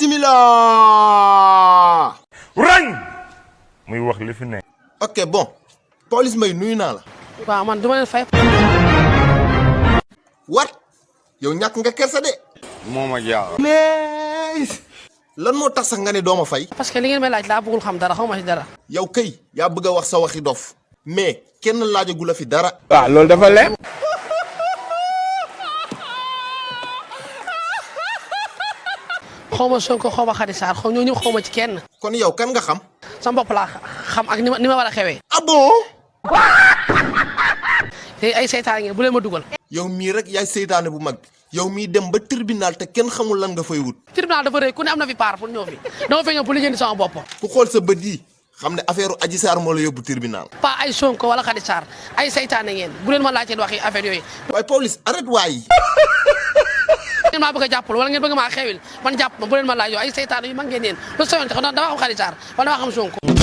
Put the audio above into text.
bismillah. rang muy wax li fi ne. ok bon Pawlish Mbaye nuyu naa la. waaw man duma leen fay. wat yow ñàkk nga kersa de. moom ak yàlla. lan moo tax sax nga ne dooma fay. parce que li ngeen may laaj laa bëggul xam dara xaw ma ci dara. yow kay yaa bëgg a wax sa waxi dof mais kenn laajagul la fi dara. waaw loolu dafa leer. xaw ma Sonko xaw ma Khady Sarr xaw ñoo ñëpp xaw ma ci kenn. kon yow kan nga xam. sama bopp laa xam ak ni ma war a xewee. ah bon. te ay seytaan ngeen bu leen ma dugal. yow mii rek yaay seytaane bu mag bi yow mii dem ba tribunal te kenn xamul lan nga fay wut. tribunal dafa rëy ku ne am na fi part pour ñëw fi dama fay ñëw pour lijjanti sama bopp. ku xool sa bët yi xam ne affaire Adji Sarr moo la yóbbu tribunal. pas ay Sonko wala Khady Sarr ay seytaane ngeen bu leen ma laajtee waxi affaire yooyu. waaye Pawlish arrête waay. ngeen maa bëgg a jàppal wala ngeen bëgg maa xewil man jàpp ma bu leen ma laaj yow ay seytaane yu mag ngeen yéen lu soyoon te xam dama xam Khady Sarr wala dama xam Sonko.